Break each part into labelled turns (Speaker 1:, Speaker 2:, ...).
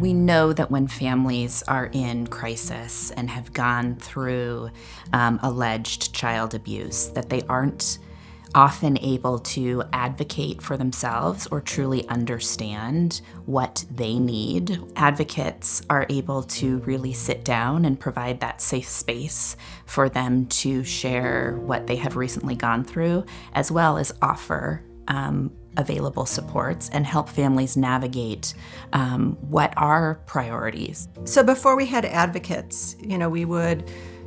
Speaker 1: We know that when families are in crisis and have gone through alleged child abuse, that they aren't often able to advocate for themselves or truly understand what they need. Advocates are able to really sit down and provide that safe space for them to share what they have recently gone through, as well as offer available supports and help families navigate what are priorities.
Speaker 2: So before we had advocates,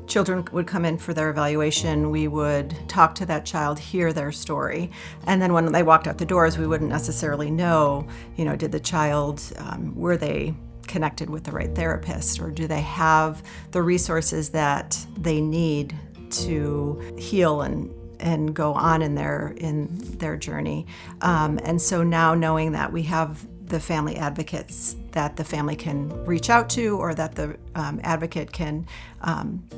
Speaker 2: children would come in for their evaluation, we would talk to that child, hear their story, and then when they walked out the doors, we wouldn't necessarily know, did the child, were they connected with the right therapist, or do they have the resources that they need to heal and go on in their journey. And so now knowing that we have the family advocates that the family can reach out to, or that the advocate can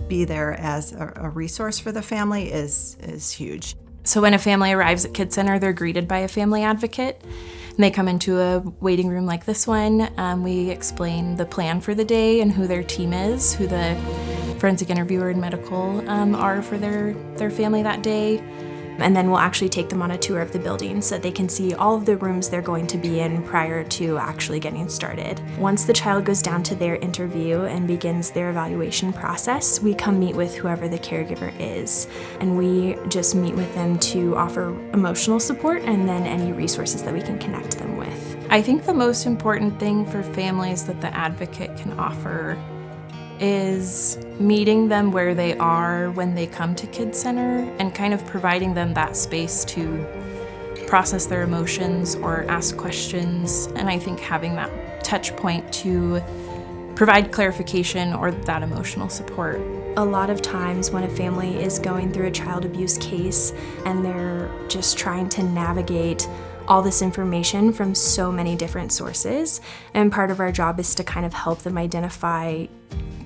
Speaker 2: be there as a resource for the family is huge.
Speaker 3: So when a family arrives at Kid Center, they're greeted by a family advocate. And they come into a waiting room like this one. We explain the plan for the day and who their team is, who the forensic interviewer and medical are for their family that day. And then we'll actually take them on a tour of the building so that they can see all of the rooms they're going to be in prior to actually getting started. Once the child goes down to their interview and begins their evaluation process, we come meet with whoever the caregiver is. And we just meet with them to offer emotional support and then any resources that we can connect them with. I think the most important thing for families that the advocate can offer is meeting them where they are when they come to Kid Center and kind of providing them that space to process their emotions or ask questions. And I think having that touch point to provide clarification or that emotional support. A lot of times when a family is going through a child abuse case and they're just trying to navigate all this information from so many different sources, and part of our job is to kind of help them identify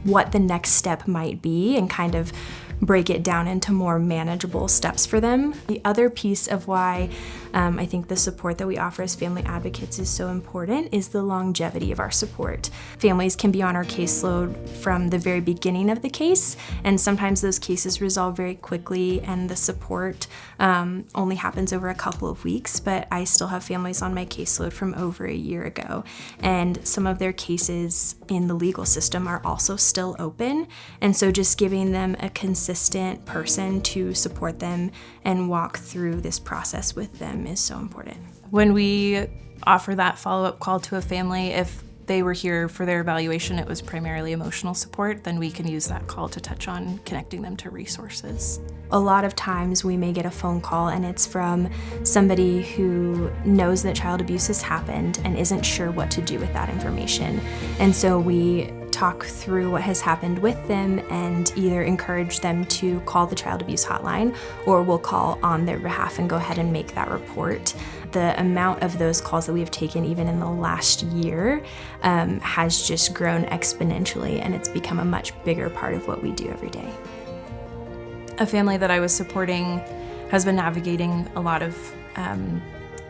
Speaker 3: what the next step might be and kind of break it down into more manageable steps for them. The other piece of why I think the support that we offer as family advocates is so important is the longevity of our support. Families can be on our caseload from the very beginning of the case, and sometimes those cases resolve very quickly and the support only happens over a couple of weeks, but I still have families on my caseload from over a year ago, and some of their cases in the legal system are also still open, and so just giving them a consistent person to support them and walk through this process with them is so important. When we offer that follow-up call to a family, if they were here for their evaluation, it was primarily emotional support, then we can use that call to touch on connecting them to resources. A lot of times we may get a phone call and it's from somebody who knows that child abuse has happened and isn't sure what to do with that information. And so we talk through what has happened with them and either encourage them to call the child abuse hotline, or we'll call on their behalf and go ahead and make that report. The amount of those calls that we have taken even in the last year has just grown exponentially, and it's become a much bigger part of what we do every day. A family that I was supporting has been navigating a lot of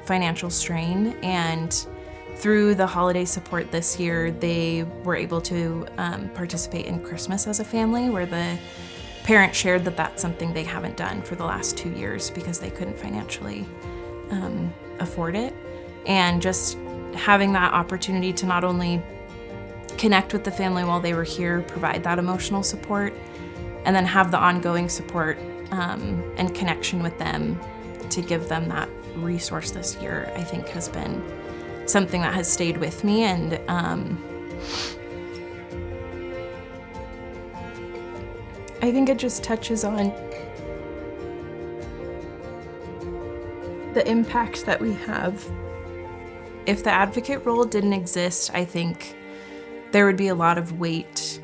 Speaker 3: financial strain, and through the holiday support this year, they were able to participate in Christmas as a family, where the parent shared that that's something they haven't done for the last 2 years because they couldn't financially afford it. And just having that opportunity to not only connect with the family while they were here, provide that emotional support, and then have the ongoing support and connection with them to give them that resource this year, I think has been something that has stayed with me. And I think it just touches on the impact that we have. If the advocate role didn't exist, I think there would be a lot of weight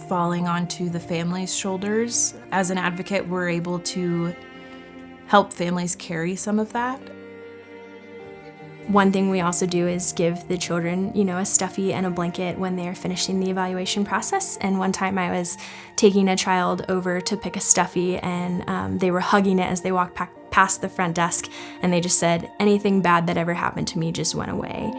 Speaker 3: falling onto the family's shoulders. As an advocate, we're able to help families carry some of that. One thing we also do is give the children, a stuffy and a blanket when they're finishing the evaluation process. And one time I was taking a child over to pick a stuffy, and they were hugging it as they walked past the front desk, and they just said, "Anything bad that ever happened to me just went away."